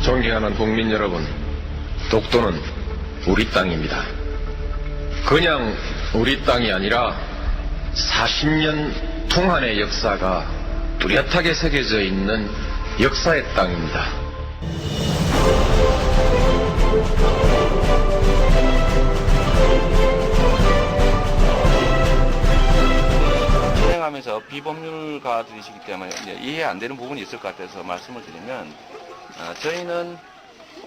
존경하는 국민 여러분, 독도는 우리 땅입니다. 그냥 우리 땅이 아니라 40년 동안의 역사가 뚜렷하게 새겨져 있는 역사의 땅입니다. 진행하면서 비법률가들이시기 때문에 이해 안 되는 부분이 있을 것 같아서 말씀을 드리면, 저희는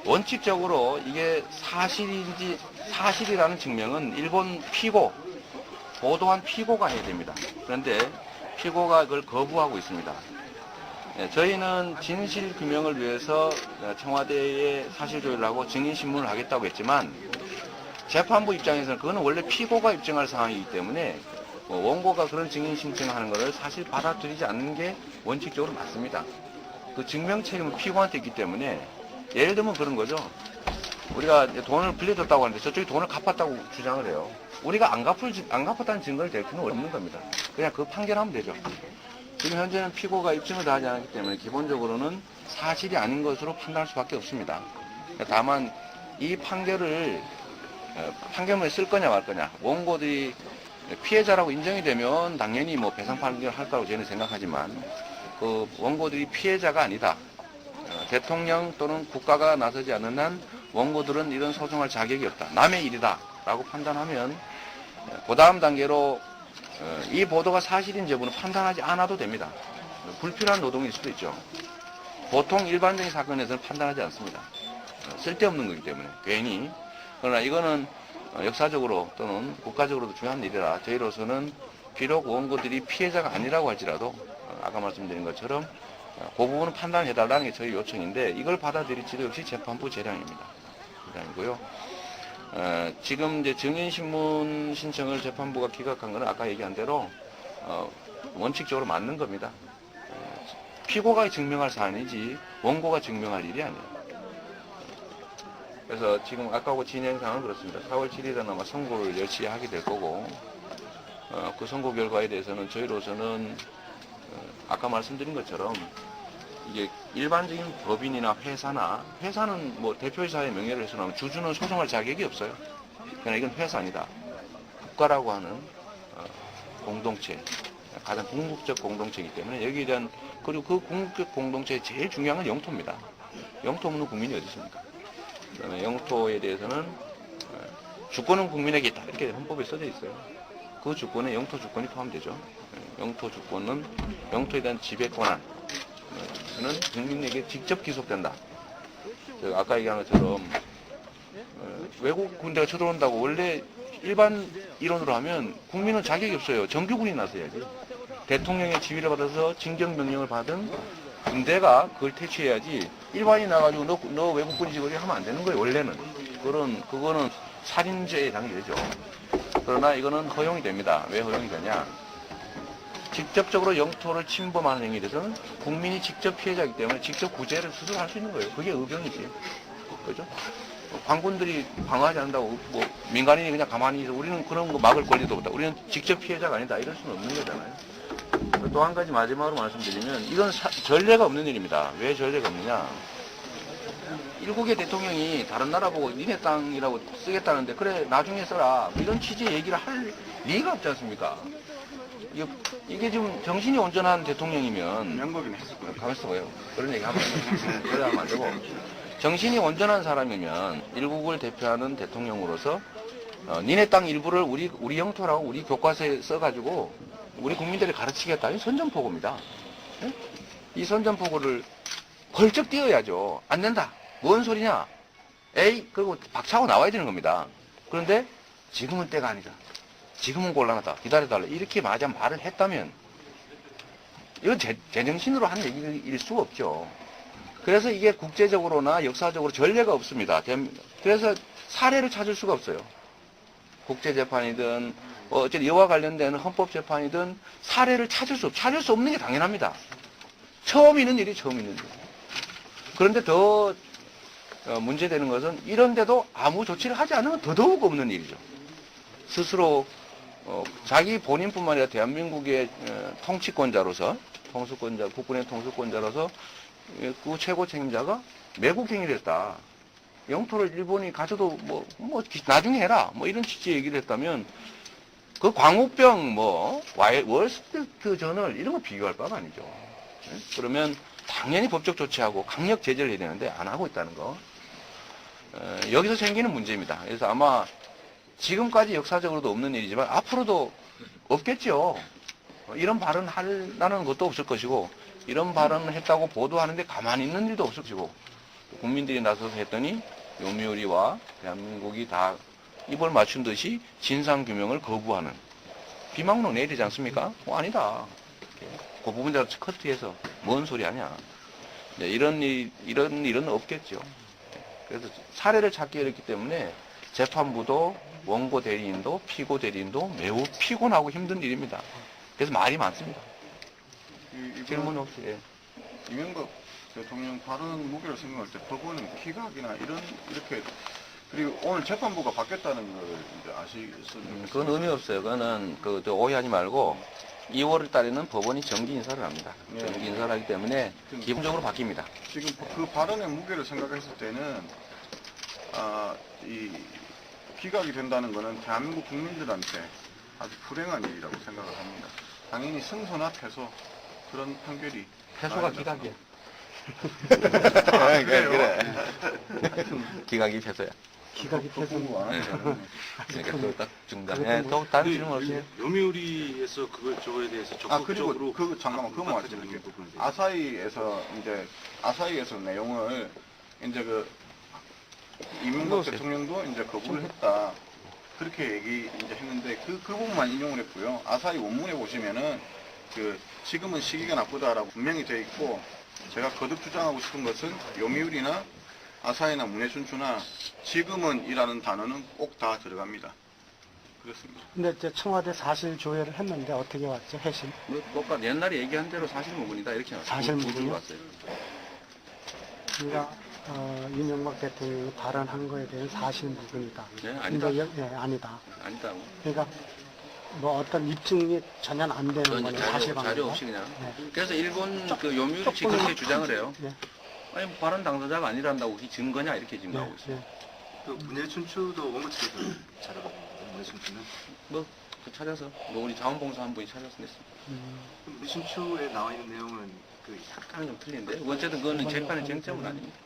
원칙적으로 이게 사실이라는 증명은 일본 피고, 보도한 피고가 해야 됩니다. 그런데 피고가 그걸 거부하고 있습니다. 저희는 진실 규명을 위해서 청와대에 사실조회를 하고 증인신문을 하겠다고 했지만, 재판부 입장에서는 그거는 원래 피고가 입증할 상황이기 때문에 원고가 그런 증인 신청하는 것을 사실 받아들이지 않는 게 원칙적으로 맞습니다. 그 증명 책임은 피고한테 있기 때문에, 예를 들면 그런 거죠. 우리가 돈을 빌려줬다고 하는데 저쪽이 돈을 갚았다고 주장을 해요. 우리가 안 갚았다는 증거를 댈 필요는 없는 겁니다. 그냥 그 판결하면 되죠. 지금 현재는 피고가 입증을 다 하지 않기 때문에 기본적으로는 사실이 아닌 것으로 판단할 수밖에 없습니다. 다만 이 판결문에 쓸 거냐 말 거냐, 원고들이 피해자라고 인정이 되면 당연히 뭐 배상 판결할 거라고 저는 생각하지만, 그 원고들이 피해자가 아니다, 대통령 또는 국가가 나서지 않는 한 원고들은 이런 소송할 자격이 없다, 남의 일이다 라고 판단하면 그 다음 단계로 이 보도가 사실인지 여부는 판단하지 않아도 됩니다. 불필요한 노동일 수도 있죠. 보통 일반적인 사건에서는 판단하지 않습니다. 쓸데없는 거기 때문에 괜히. 그러나 이거는 역사적으로 또는 국가적으로도 중요한 일이라 저희로서는 비록 원고들이 피해자가 아니라고 할지라도 아까 말씀드린 것처럼 그 부분은 판단해달라는 게 저희 요청인데, 이걸 받아들일지도 역시 재판부 재량입니다. 재량이고요. 지금 이제 증인신문 신청을 재판부가 기각한 것은 아까 얘기한 대로 원칙적으로 맞는 겁니다. 피고가 증명할 사안이지 원고가 증명할 일이 아니에요. 그래서 지금 아까하고 진행상은 그렇습니다. 4월 7일에 아마 선고를 열심히 하게 될 거고, 그 선고 결과에 대해서는 저희로서는 아까 말씀드린 것처럼 이게 일반적인 법인이나 회사는 뭐 대표이사의 명예를 훼손하면 주주는 소송할 자격이 없어요. 그러나 이건 회사 아니다. 국가라고 하는 공동체, 가장 궁극적 공동체이기 때문에 여기에 대한, 그리고 그 궁극적 공동체의 제일 중요한 건 영토입니다. 영토 없는 국민이 어디 있습니까? 그다음에 영토에 대해서는 주권은 국민에게 있다, 이렇게 헌법에 써져 있어요. 그 주권에 영토 주권이 포함되죠. 영토 주권은 영토에 대한 지배 권한, 는 국민에게 직접 기속된다. 아까 얘기한 것처럼 외국 군대가 쳐들어온다고 원래 일반 이론으로 하면 국민은 자격이 없어요. 정규군이 나서야지. 대통령의 지휘를 받아서 징병명령을 받은 군대가 그걸 퇴치해야지, 일반이 나가지고 너 외국군이지 그렇게 하면 안 되는 거예요. 원래는 그거는 살인죄에 해당이 되죠. 그러나 이거는 허용이 됩니다. 왜 허용이 되냐? 직접적으로 영토를 침범하는 행위에 대해서는 국민이 직접 피해자이기 때문에 직접 구제를 스스로 할 수 있는 거예요. 그게 의병이지. 그죠? 관군들이 방어하지 않는다고 뭐 민간인이 그냥 가만히 있어 우리는 그런 거 막을 권리도 없다, 우리는 직접 피해자가 아니다, 이럴 수는 없는 거잖아요. 또 한 가지 마지막으로 말씀드리면, 이건 전례가 없는 일입니다. 왜 전례가 없느냐? 일국의 대통령이 다른 나라 보고 니네 땅이라고 쓰겠다는데 그래 나중에 써라, 이런 취지의 얘기를 할 리가 없지 않습니까? 이게 지금 정신이 온전한 대통령이면, 명목이나 했을 거예요. 가만있어 봐요. 그런 얘기 하면 안 되고, 정신이 온전한 사람이면 일국을 대표하는 대통령으로서 니네 땅 일부를 우리 영토라고 우리 교과서에 써가지고 우리 국민들이 가르치겠다, 이 선전포고입니다. 네? 이 선전포고를 벌쩍 띄어야죠. 안 된다, 뭔 소리냐, 에이, 그리고 박차고 나와야 되는 겁니다. 그런데 지금은 때가 아니다, 지금은 곤란하다, 기다려달라, 이렇게 말을 했다면 이건 제정신으로 한 얘기일 수가 없죠. 그래서 이게 국제적으로나 역사적으로 전례가 없습니다. 그래서 사례를 찾을 수가 없어요. 국제재판이든 어쨌든 이와 관련된 헌법재판이든 사례를 찾을 수 없는 게 당연합니다. 처음 있는 일이 처음 있는 일. 그런데 더 문제되는 것은 이런데도 아무 조치를 하지 않으면 더더욱 없는 일이죠. 스스로 자기 본인뿐만 아니라 대한민국의 통치권자로서, 국군의 통수권자로서 그 최고 책임자가 매국 행위를 했다. 영토를 일본이 가져도 나중에 해라. 뭐 이런 취지의 얘기를 했다면 그 광우병 월스트리트 저널 이런 거 비교할 바가 아니죠. 그러면 당연히 법적 조치하고 강력 제재를 해야 되는데 안 하고 있다는 거. 여기서 생기는 문제입니다. 그래서 아마 지금까지 역사적으로도 없는 일이지만 앞으로도 없겠죠. 이런 발언 하려는 것도 없을 것이고 이런 발언을 했다고 보도하는데 가만히 있는 일도 없을 것이고 국민들이 나서서 했더니 요미우리와 대한민국이 다 입을 맞춘 듯이 진상규명을 거부하는 비망록 내리지 않습니까? 아니다. 그 부분대로 커트해서 뭔 소리 하냐. 이런 일은 없겠죠. 그래서 사례를 찾기 어렵기 때문에 재판부도 원고 대리인도 피고 대리인도 매우 피곤하고 힘든 일입니다. 그래서 말이 많습니다. 질문 없이. 예. 이명박 대통령 발언 무게를 생각할 때 법원은 기각이나 이렇게 그리고 오늘 재판부가 바뀌었다는 걸 이제 아시겠어요? 그건 의미 없어요. 그거는 오해하지 말고 2월 달에는 법원이 정기 인사를 합니다. 네. 정기 인사를 하기 때문에 기본적으로 바뀝니다. 지금 그 발언의 무게를 생각했을 때는 이 기각이 된다는 것은 대한민국 국민들한테 아주 불행한 일이라고 생각을 합니다. 당연히 승소나 패소 그런 판결이 패소가 기각이야. 그래. 기각이 패소야. 기각이 공부 안 하잖아요. 그러니까 그딱 중단. 네, 또 다른 질문 없어요? 요미우리에서 저거에 대해서 적극적으로 그리고 잠깐만 그거 말씀드릴게요. 아사히에서 내용을 이제 이명박 대통령도 이제 거부를 했다. 그렇게 이제 했는데 그 부분만 인용을 했고요. 아사히 원문에 보시면은 지금은 시기가 나쁘다라고 분명히 되어 있고 제가 거듭 주장하고 싶은 것은 요미우리나 아사히나 문해춘추나 지금은이라는 단어는 꼭 다 들어갑니다. 그렇습니다. 근데 이제 청와대 사실 조회를 했는데 어떻게 왔죠? 해심. 똑같 옛날에 얘기한 대로 사실무근이다 이렇게 나왔어요. 사실무근이요? 왔어요. 그러니까 이명박 대통령이 발언한 거에 대한 사실무근이다. 네, 아니다. 근데 아니다. 아니다고. 그러니까 뭐 어떤 입증이 전혀 안 되는 거는 사실관계다. 자료 없이 그냥. 네. 그래서 일본 요미우리 측 그렇게 주장을 해요. 네. 아니 발언 당사자가 아니란다고 그게 증거냐 이렇게 증거하고 있어요. 네. 그 문예춘추도 원고 측에서 자료가 문예춘추는 찾아서 우리 자원봉사 한 분이 찾아서 냈습니다. 문예춘추에 나와 있는 내용은 약간 좀 틀린데 어쨌든 그거는 재판의 쟁점은 아닙니다.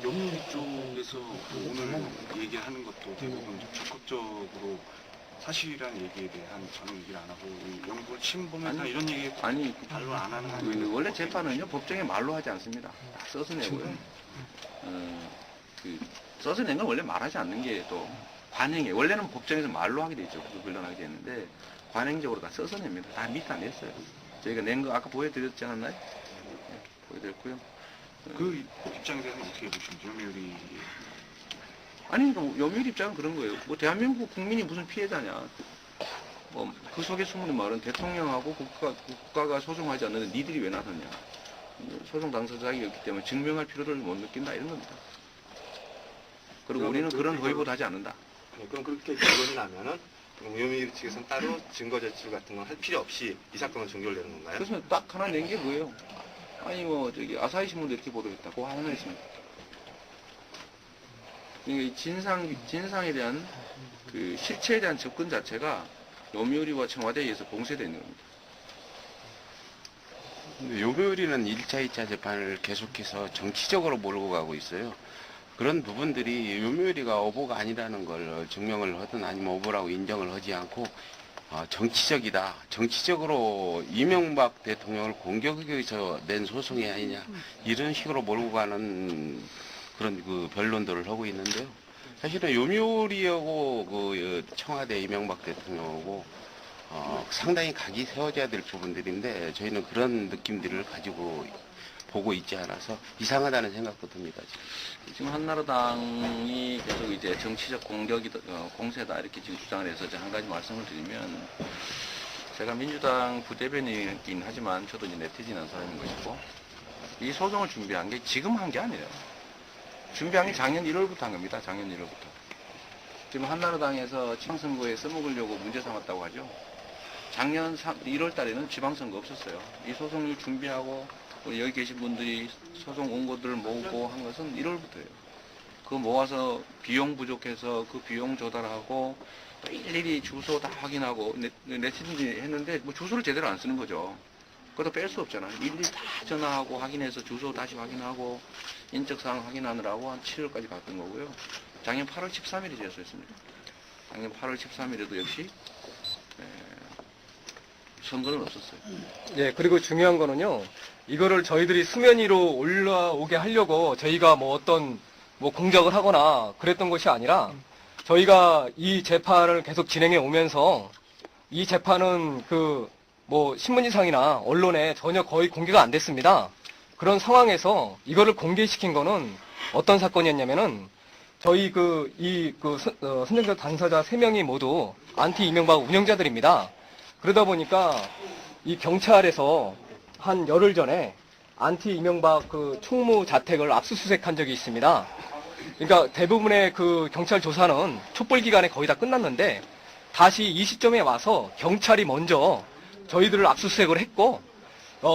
요미우리 쪽에서 오늘 얘기하는 것도 대부분 적극적으로 사실이라는 얘기에 대한 전혀 얘기를 안 하고 영국을 침범했다 이런 얘기 아니 발로 안 하는 거 원래 재판은요 법정에 말로 하지 않습니다. 다 써서 내고요. 써서 낸 건 원래 말하지 않는 게 또 관행이에요. 원래는 법정에서 말로 하게 돼 있죠. 변론하게 되는데 관행적으로 다 써서 냅니다. 다 밑에 안 냈어요. 저희가 낸 거 아까 보여드렸지 않았나요? 네, 보여드렸고요. 그 입장에 대해서 어떻게 보시는지 요미우리 아니 요미우리 입장은 그런 거예요. 뭐 대한민국 국민이 무슨 피해자냐. 그 속에 숨은 말은 대통령하고 국가가 소송하지 않는데 니들이 왜 나섰냐. 소송 당사자이었기 때문에 증명할 필요를 못 느낀다 이런 겁니다. 그리고 우리는 그런 허위보도 하지 않는다. 그럼 그렇게 결론이 나면은 요미우리 측에서는 따로 증거 제출 같은 건 할 필요 없이 이 사건은 종결되는 건가요? 그래서 딱 하나 낸 게 뭐예요? 아니 아사히 신문도 이렇게 보도했다. 그거 하나 있습니다. 그러니까 이 진상에 대한 실체에 대한 접근 자체가 요미우리와 청와대에 의해서 봉쇄되어 있는 겁니다. 요미우리는 1차, 2차 재판을 계속해서 정치적으로 몰고 가고 있어요. 그런 부분들이 요미우리가 오보가 아니라는 걸 증명을 하든 아니면 오보라고 인정을 하지 않고 정치적이다. 정치적으로 이명박 대통령을 공격하기 위해서 낸 소송이 아니냐. 이런 식으로 몰고 가는 그런 변론들을 하고 있는데요. 사실은 요미우리하고 청와대 이명박 대통령하고 상당히 각이 세워져야 될 부분들인데 저희는 그런 느낌들을 가지고 보고 있지 않아서 이상하다는 생각도 듭니다. 지금 한나라당이 계속 이제 정치적 공세다 이렇게 지금 주장을 해서 한 가지 말씀을 드리면 제가 민주당 부대변인이긴 하지만 저도 이제 네티즌한 사람인 것이고 이 소송을 준비한 게 지금 한 게 아니에요. 준비한 게 작년 1월부터 한 겁니다. 작년 1월부터. 지금 한나라당에서 지방선거에 써먹으려고 문제 삼았다고 하죠. 작년 1월 달에는 지방선거 없었어요. 이 소송을 준비하고 우리 여기 계신 분들이 소송 원고들을 모으고 한 것은 1월부터예요. 그 모아서 비용 부족해서 그 비용 조달하고 또 일일이 주소 다 확인하고 네티즌이 했는데 뭐 주소를 제대로 안 쓰는 거죠. 그것도 뺄 수 없잖아요. 일일이 다 전화하고 확인해서 주소 다시 확인하고 인적사항 확인하느라고 한 7월까지 갔던 거고요. 작년 8월 13일에 제소했습니다. 작년 8월 13일에도 역시 선거는 없었어요. 예, 그리고 중요한 거는요, 이거를 저희들이 수면 위로 올라오게 하려고 저희가 뭐 어떤 뭐 공작을 하거나 그랬던 것이 아니라 저희가 이 재판을 계속 진행해 오면서 이 재판은 그 뭐 신문지상이나 언론에 전혀 거의 공개가 안 됐습니다. 그런 상황에서 이거를 공개시킨 거는 어떤 사건이었냐면은 저희 선정자 당사자 3명이 모두 안티 이명박 운영자들입니다. 그러다 보니까 이 경찰에서 한 열흘 전에 안티 이명박 그 총무 자택을 압수수색한 적이 있습니다. 그러니까 대부분의 그 경찰 조사는 촛불 기간에 거의 다 끝났는데 다시 이 시점에 와서 경찰이 먼저 저희들을 압수수색을 했고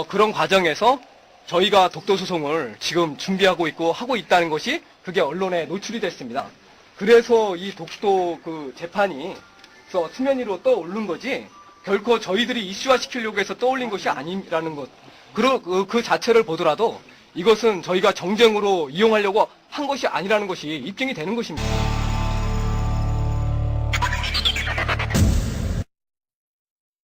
그런 과정에서 저희가 독도소송을 지금 준비하고 있고 하고 있다는 것이 그게 언론에 노출이 됐습니다. 그래서 이 독도 그 재판이 수면 위로 떠오른 거지 결코 저희들이 이슈화 시키려고 해서 떠올린 것이 아니라는 것. 그 자체를 보더라도 이것은 저희가 정쟁으로 이용하려고 한 것이 아니라는 것이 입증이 되는 것입니다.